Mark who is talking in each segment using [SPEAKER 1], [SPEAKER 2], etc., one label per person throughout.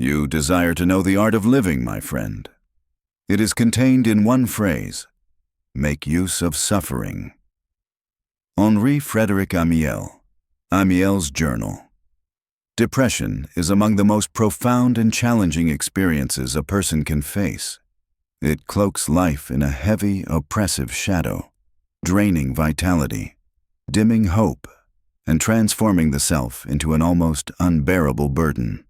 [SPEAKER 1] You desire to know the art of living, my friend. It is contained in one phrase: make use of suffering. Henri Frédéric Amiel, Amiel's Journal. Depression is among the most profound and challenging experiences a person can face. It cloaks life in a heavy, oppressive shadow, draining vitality, dimming hope, and transforming the self into an almost unbearable burden.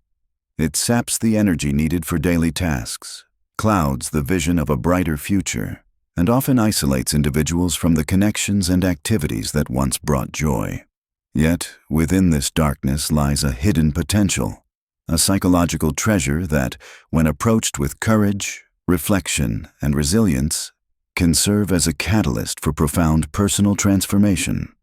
[SPEAKER 1] It saps the energy needed for daily tasks, clouds the vision of a brighter future, and often isolates individuals from the connections and activities that once brought joy. Yet, within this darkness lies a hidden potential, a psychological treasure that, when approached with courage, reflection, and resilience, can serve as a catalyst for profound personal transformation.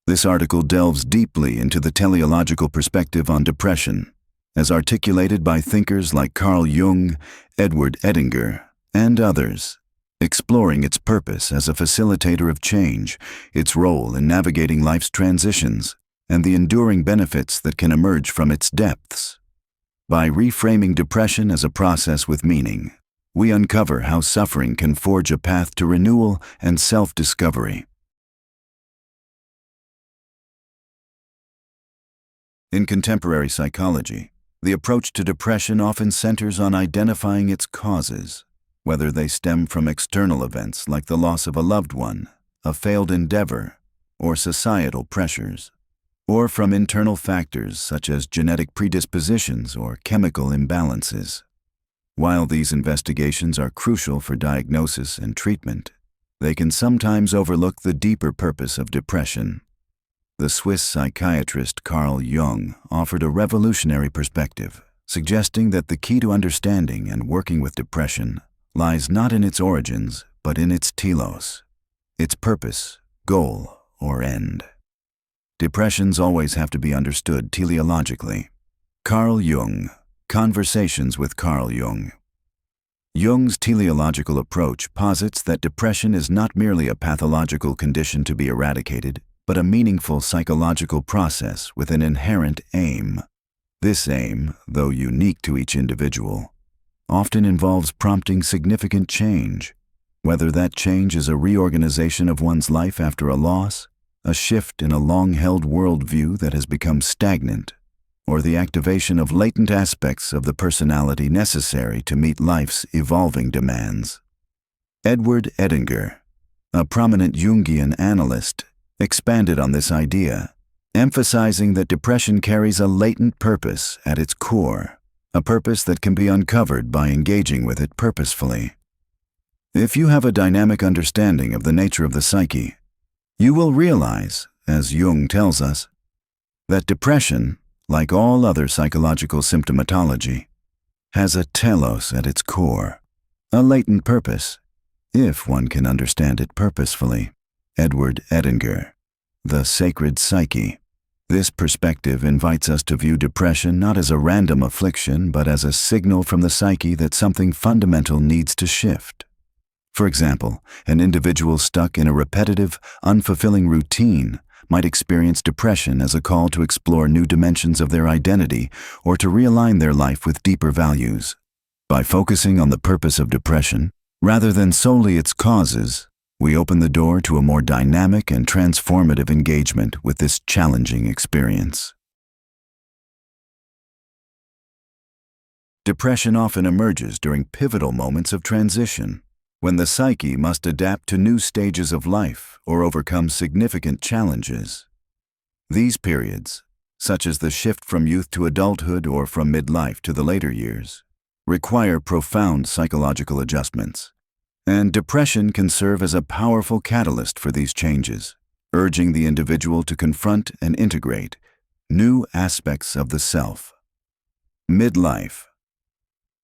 [SPEAKER 1] This article delves deeply into the teleological perspective on depression, as articulated by thinkers like Carl Jung, Edward Edinger, and others, exploring its purpose as a facilitator of change, its role in navigating life's transitions, and the enduring benefits that can emerge from its depths. By reframing depression as a process with meaning, we uncover how suffering can forge a path to renewal and self-discovery. In contemporary psychology, the approach to depression often centers on identifying its causes, whether they stem from external events like the loss of a loved one, a failed endeavor, or societal pressures, or from internal factors such as genetic predispositions or chemical imbalances. While these investigations are crucial for diagnosis and treatment, they can sometimes overlook the deeper purpose of depression. The Swiss psychiatrist Carl Jung offered a revolutionary perspective, suggesting that the key to understanding and working with depression lies not in its origins, but in its telos, its purpose, goal, or end. Depressions always have to be understood teleologically. Carl Jung, Conversations with Carl Jung. Jung's teleological approach posits that depression is not merely a pathological condition to be eradicated, but a meaningful psychological process with an inherent aim. This aim, though unique to each individual, often involves prompting significant change, whether that change is a reorganization of one's life after a loss, a shift in a long-held worldview that has become stagnant, or the activation of latent aspects of the personality necessary to meet life's evolving demands. Edward Edinger, a prominent Jungian analyst, expanded on this idea, emphasizing that depression carries a latent purpose at its core, a purpose that can be uncovered by engaging with it purposefully. If you have a dynamic understanding of the nature of the psyche, you will realize, as Jung tells us, that depression, like all other psychological symptomatology, has a telos at its core, a latent purpose, if one can understand it purposefully. Edward Edinger, The Sacred Psyche. This perspective invites us to view depression not as a random affliction, but as a signal from the psyche that something fundamental needs to shift. For example, an individual stuck in a repetitive, unfulfilling routine might experience depression as a call to explore new dimensions of their identity or to realign their life with deeper values. By focusing on the purpose of depression, rather than solely its causes, we open the door to a more dynamic and transformative engagement with this challenging experience. Depression often emerges during pivotal moments of transition, when the psyche must adapt to new stages of life or overcome significant challenges. These periods, such as the shift from youth to adulthood or from midlife to the later years, require profound psychological adjustments. And depression can serve as a powerful catalyst for these changes, urging the individual to confront and integrate new aspects of the self. Midlife,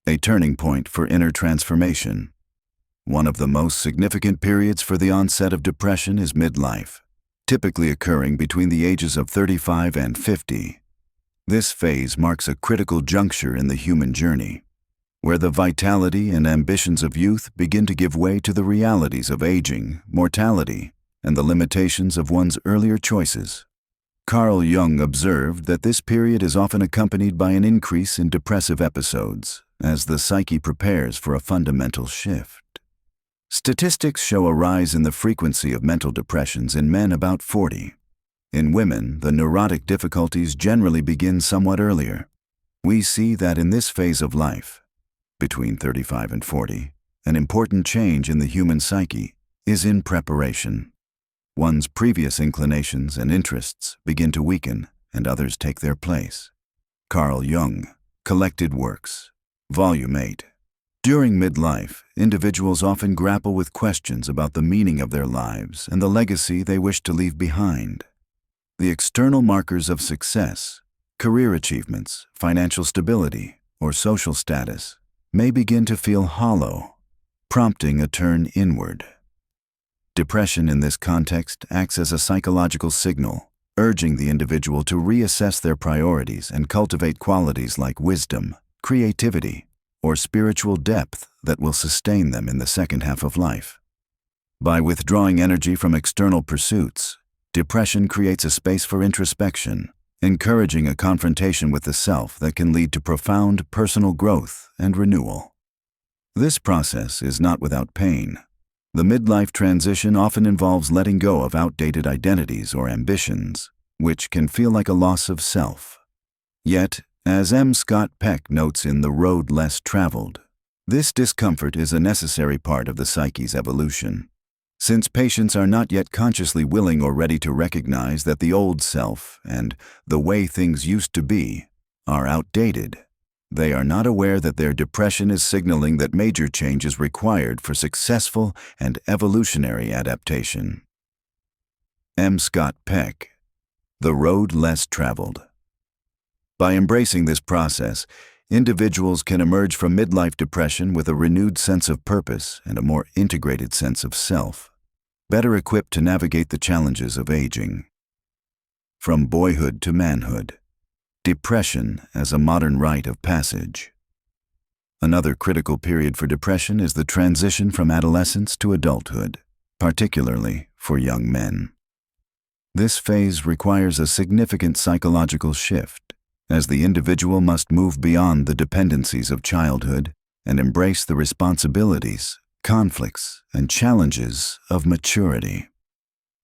[SPEAKER 1] a turning point for inner transformation. One of the most significant periods for the onset of depression is midlife, typically occurring between the ages of 35 and 50. This phase marks a critical juncture in the human journey, where the vitality and ambitions of youth begin to give way to the realities of aging, mortality, and the limitations of one's earlier choices. Carl Jung observed that this period is often accompanied by an increase in depressive episodes as the psyche prepares for a fundamental shift. Statistics show a rise in the frequency of mental depressions in men about 40. In women, the neurotic difficulties generally begin somewhat earlier. We see that in this phase of life, between 35 and 40, an important change in the human psyche is in preparation. One's previous inclinations and interests begin to weaken and others take their place. Carl Jung, Collected Works, Volume 8. During midlife, individuals often grapple with questions about the meaning of their lives and the legacy they wish to leave behind. The external markers of success, career achievements, financial stability, or social status may begin to feel hollow, prompting a turn inward. Depression in this context acts as a psychological signal, urging the individual to reassess their priorities and cultivate qualities like wisdom, creativity, or spiritual depth that will sustain them in the second half of life. By withdrawing energy from external pursuits, depression creates a space for introspection, encouraging a confrontation with the self that can lead to profound personal growth and renewal. This process is not without pain. The midlife transition often involves letting go of outdated identities or ambitions, which can feel like a loss of self. Yet, as M. Scott Peck notes in The Road Less Traveled, this discomfort is a necessary part of the psyche's evolution. Since patients are not yet consciously willing or ready to recognize that the old self and the way things used to be are outdated, they are not aware that their depression is signaling that major change is required for successful and evolutionary adaptation. M. Scott Peck, The Road Less Traveled. By embracing this process, individuals can emerge from midlife depression with a renewed sense of purpose and a more integrated sense of self, better equipped to navigate the challenges of aging. From boyhood to manhood. Depression as a modern rite of passage. Another critical period for depression is the transition from adolescence to adulthood, particularly for young men. This phase requires a significant psychological shift, as the individual must move beyond the dependencies of childhood and embrace the responsibilities, conflicts, and challenges of maturity.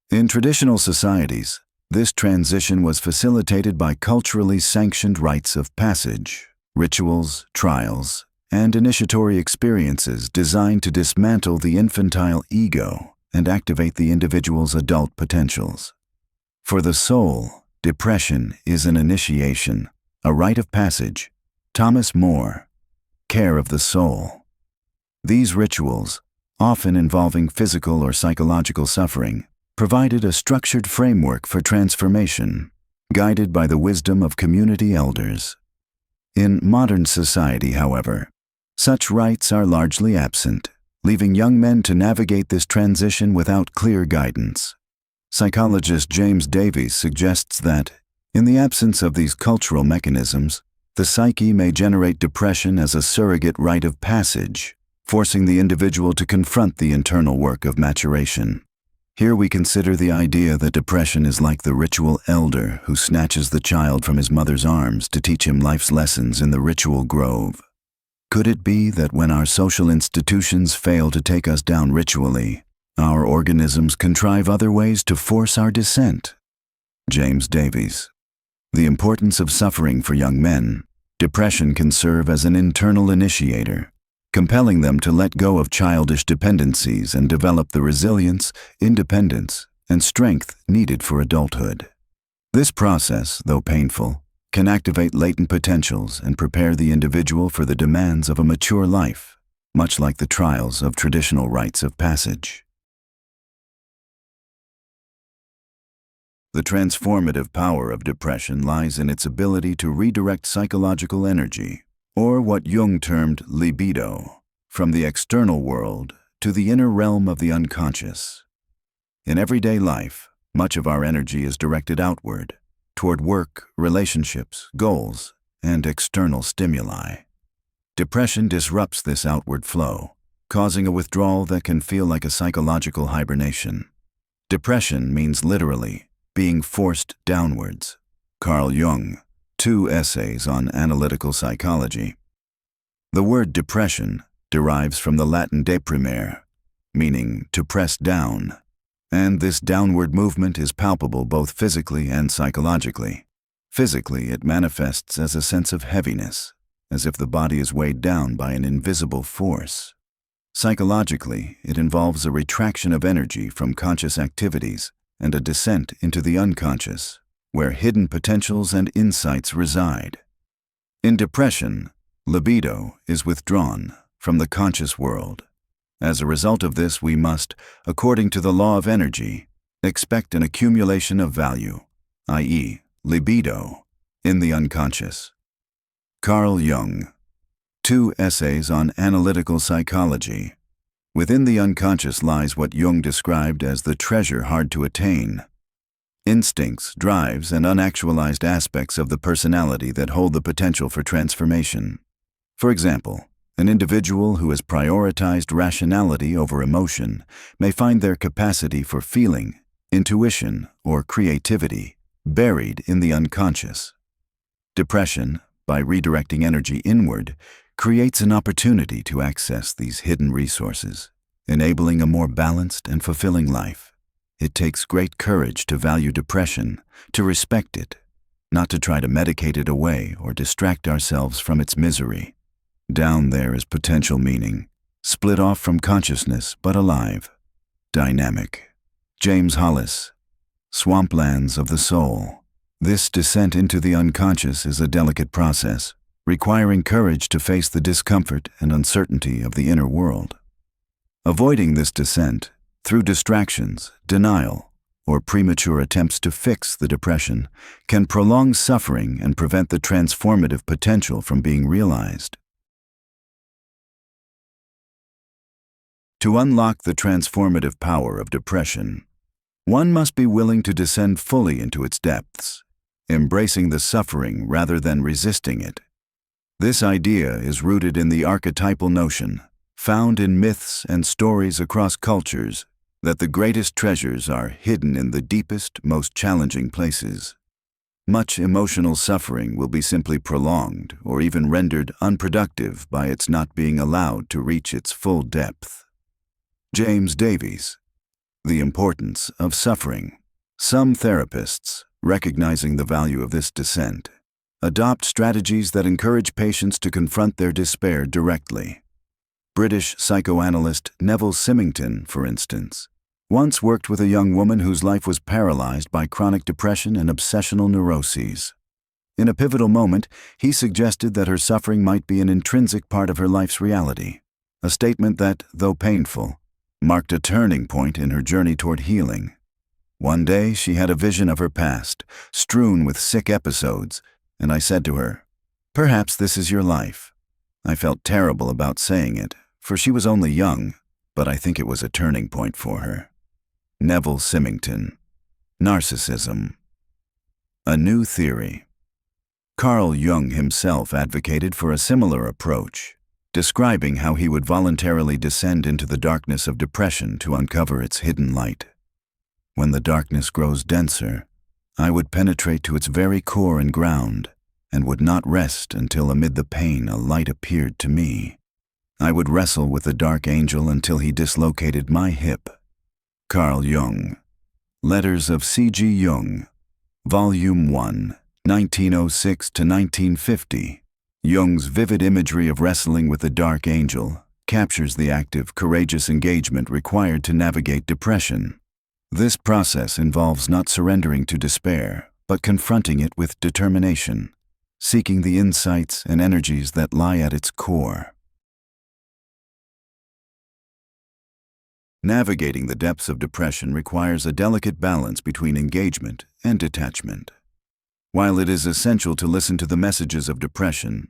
[SPEAKER 1] In traditional societies, this transition was facilitated by culturally sanctioned rites of passage, rituals, trials, and initiatory experiences designed to dismantle the infantile ego and activate the individual's adult potentials. For the soul, depression is an initiation, a rite of passage. Thomas More, Care of the Soul. These rituals, often involving physical or psychological suffering, provided a structured framework for transformation, guided by the wisdom of community elders. In modern society, however, such rites are largely absent, leaving young men to navigate this transition without clear guidance. Psychologist James Davies suggests that, in the absence of these cultural mechanisms, the psyche may generate depression as a surrogate rite of passage, forcing the individual to confront the internal work of maturation. Here we consider the idea that depression is like the ritual elder who snatches the child from his mother's arms to teach him life's lessons in the ritual grove. Could it be that when our social institutions fail to take us down ritually, our organisms contrive other ways to force our descent? James Davies. The importance of suffering for young men. Depression can serve as an internal initiator, compelling them to let go of childish dependencies and develop the resilience, independence, and strength needed for adulthood. This process, though painful, can activate latent potentials and prepare the individual for the demands of a mature life, much like the trials of traditional rites of passage. The transformative power of depression lies in its ability to redirect psychological energy, or what Jung termed libido, from the external world to the inner realm of the unconscious. In everyday life, much of our energy is directed outward, toward work, relationships, goals, and external stimuli. Depression disrupts this outward flow, causing a withdrawal that can feel like a psychological hibernation. Depression means literally being forced downwards. Carl Jung, 2 essays on analytical psychology. The word depression derives from the Latin deprimere, meaning to press down, and this downward movement is palpable both physically and psychologically. Physically, it manifests as a sense of heaviness, as if the body is weighed down by an invisible force. Psychologically, it involves a retraction of energy from conscious activities and a descent into the unconscious, where hidden potentials and insights reside. In depression, libido is withdrawn from the conscious world. As a result of this, we must, according to the law of energy, expect an accumulation of value, i.e., libido, in the unconscious. Carl Jung, 2 essays on analytical psychology. Within the unconscious lies what Jung described as the treasure hard to attain. Instincts, drives, and unactualized aspects of the personality that hold the potential for transformation. For example, an individual who has prioritized rationality over emotion may find their capacity for feeling, intuition, or creativity buried in the unconscious. Depression, by redirecting energy inward, creates an opportunity to access these hidden resources, enabling a more balanced and fulfilling life. It takes great courage to value depression, to respect it, not to try to medicate it away or distract ourselves from its misery. Down there is potential meaning, split off from consciousness but alive, dynamic. James Hollis, Swamplands of the Soul. This descent into the unconscious is a delicate process, requiring courage to face the discomfort and uncertainty of the inner world. Avoiding this descent, through distractions, denial, or premature attempts to fix the depression, can prolong suffering and prevent the transformative potential from being realized. To unlock the transformative power of depression, one must be willing to descend fully into its depths, embracing the suffering rather than resisting it. This idea is rooted in the archetypal notion, found in myths and stories across cultures, that the greatest treasures are hidden in the deepest, most challenging places. Much emotional suffering will be simply prolonged or even rendered unproductive by its not being allowed to reach its full depth. James Davies, The Importance of Suffering. Some therapists, recognizing the value of this descent, adopt strategies that encourage patients to confront their despair directly. British psychoanalyst Neville Symington, for instance, once worked with a young woman whose life was paralyzed by chronic depression and obsessional neuroses. In a pivotal moment, he suggested that her suffering might be an intrinsic part of her life's reality, a statement that, though painful, marked a turning point in her journey toward healing. One day, she had a vision of her past, strewn with sick episodes, and I said to her, "Perhaps this is your life." I felt terrible about saying it, for she was only young, but I think it was a turning point for her. Neville Symington, Narcissism. A New Theory. Carl Jung himself advocated for a similar approach, describing how he would voluntarily descend into the darkness of depression to uncover its hidden light. When the darkness grows denser, I would penetrate to its very core and ground, and would not rest until amid the pain a light appeared to me. I would wrestle with the dark angel until he dislocated my hip. Carl Jung. Letters of C.G. Jung. Volume 1, 1906 to 1950. Jung's vivid imagery of wrestling with the dark angel captures the active, courageous engagement required to navigate depression. This process involves not surrendering to despair, but confronting it with determination, seeking the insights and energies that lie at its core. Navigating the depths of depression requires a delicate balance between engagement and detachment. While it is essential to listen to the messages of depression,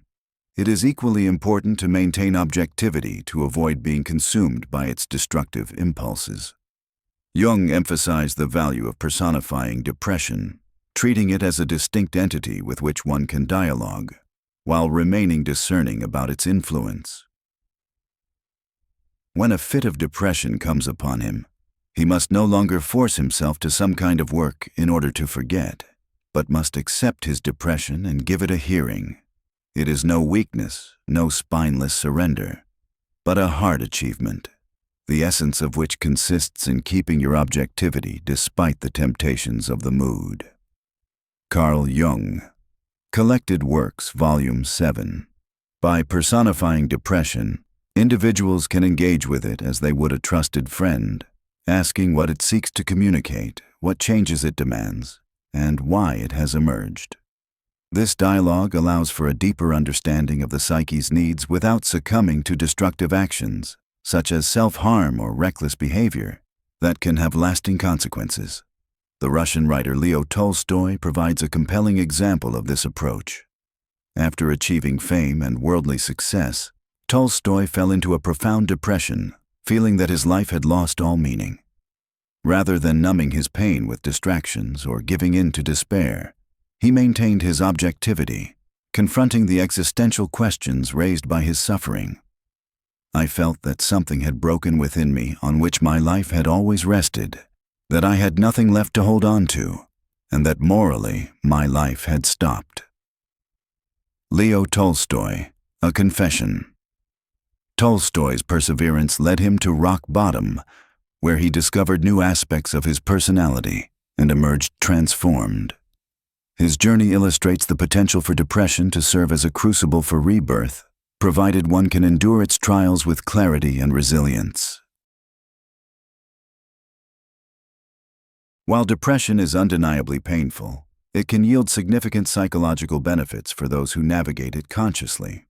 [SPEAKER 1] it is equally important to maintain objectivity to avoid being consumed by its destructive impulses. Jung emphasized the value of personifying depression, treating it as a distinct entity with which one can dialogue, while remaining discerning about its influence. When a fit of depression comes upon him, He must no longer force himself to some kind of work in order to forget, but must accept his depression and give it a hearing. It is no weakness, no spineless surrender, but a heart achievement, the essence of which consists in keeping your objectivity despite the temptations of the mood. Carl Jung, Collected Works, Volume 7. By personifying depression, individuals can engage with it as they would a trusted friend, asking what it seeks to communicate, what changes it demands, and why it has emerged. This dialogue allows for a deeper understanding of the psyche's needs without succumbing to destructive actions, such as self-harm or reckless behavior, that can have lasting consequences. The Russian writer Leo Tolstoy provides a compelling example of this approach. After achieving fame and worldly success, Tolstoy fell into a profound depression, feeling that his life had lost all meaning. Rather than numbing his pain with distractions or giving in to despair, he maintained his objectivity, confronting the existential questions raised by his suffering. I felt that something had broken within me on which my life had always rested, that I had nothing left to hold on to, and that morally my life had stopped. Leo Tolstoy, A Confession. Tolstoy's perseverance led him to rock bottom, where he discovered new aspects of his personality and emerged transformed. His journey illustrates the potential for depression to serve as a crucible for rebirth, provided one can endure its trials with clarity and resilience. While depression is undeniably painful, it can yield significant psychological benefits for those who navigate it consciously.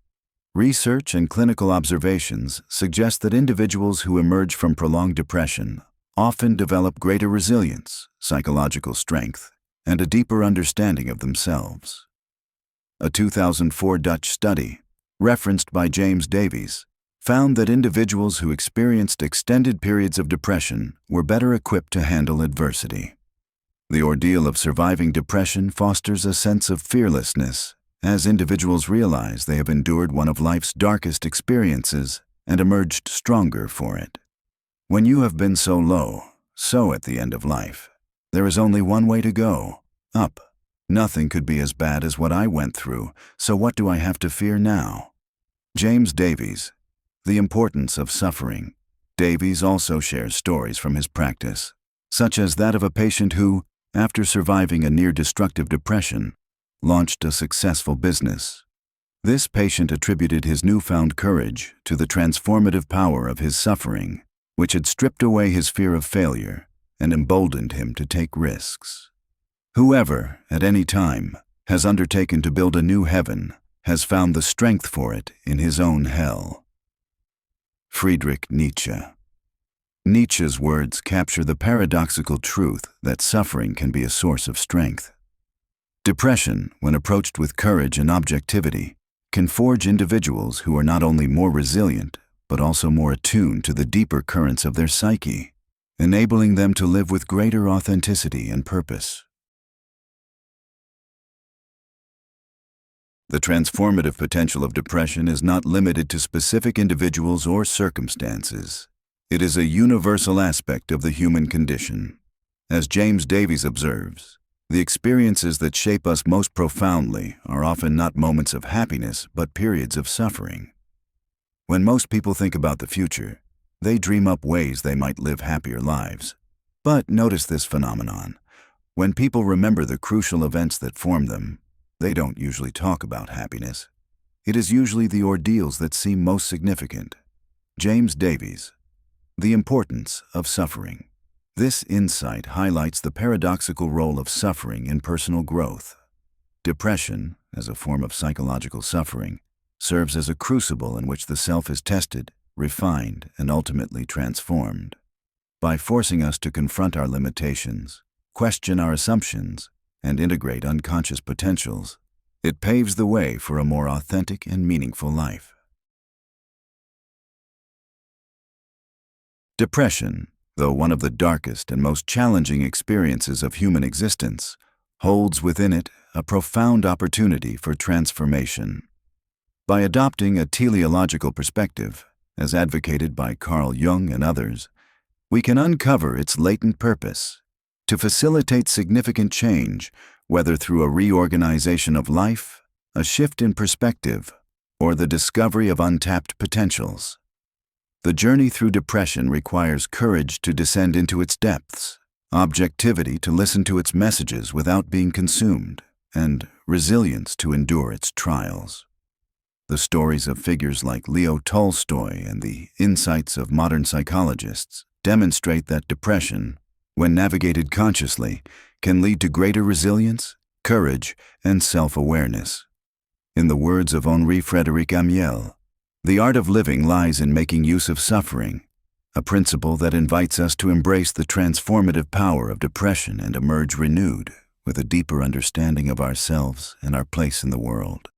[SPEAKER 1] Research and clinical observations suggest that individuals who emerge from prolonged depression often develop greater resilience, psychological strength, and a deeper understanding of themselves. A 2004 Dutch study, referenced by James Davies, found that individuals who experienced extended periods of depression were better equipped to handle adversity. The ordeal of surviving depression fosters a sense of fearlessness, as individuals realize they have endured one of life's darkest experiences and emerged stronger for it. When you have been so low, so at the end of life, there is only one way to go, up. Nothing could be as bad as what I went through, so what do I have to fear now? James Davies, The Importance of Suffering. Davies also shares stories from his practice, such as that of a patient who, after surviving a near-destructive depression, launched a successful business. This patient attributed his newfound courage to the transformative power of his suffering, which had stripped away his fear of failure and emboldened him to take risks. Whoever, at any time, has undertaken to build a new heaven has found the strength for it in his own hell. Friedrich Nietzsche. Nietzsche's words capture the paradoxical truth that suffering can be a source of strength. Depression, when approached with courage and objectivity, can forge individuals who are not only more resilient, but also more attuned to the deeper currents of their psyche, enabling them to live with greater authenticity and purpose. The transformative potential of depression is not limited to specific individuals or circumstances. It is a universal aspect of the human condition. As James Davies observes, the experiences that shape us most profoundly are often not moments of happiness, but periods of suffering. When most people think about the future, they dream up ways they might live happier lives. But notice this phenomenon. When people remember the crucial events that form them, they don't usually talk about happiness. It is usually the ordeals that seem most significant. James Davies, The Importance of Suffering. This insight highlights the paradoxical role of suffering in personal growth. Depression, as a form of psychological suffering, serves as a crucible in which the self is tested, refined, and ultimately transformed. By forcing us to confront our limitations, question our assumptions, and integrate unconscious potentials, it paves the way for a more authentic and meaningful life. Depression, though one of the darkest and most challenging experiences of human existence, holds within it a profound opportunity for transformation. By adopting a teleological perspective, as advocated by Carl Jung and others, we can uncover its latent purpose to facilitate significant change, whether through a reorganization of life, a shift in perspective, or the discovery of untapped potentials. The journey through depression requires courage to descend into its depths, objectivity to listen to its messages without being consumed, and resilience to endure its trials. The stories of figures like Leo Tolstoy and the insights of modern psychologists demonstrate that depression, when navigated consciously, can lead to greater resilience, courage, and self-awareness. In the words of Henri Frédéric Amiel, the art of living lies in making use of suffering, a principle that invites us to embrace the transformative power of depression and emerge renewed, with a deeper understanding of ourselves and our place in the world.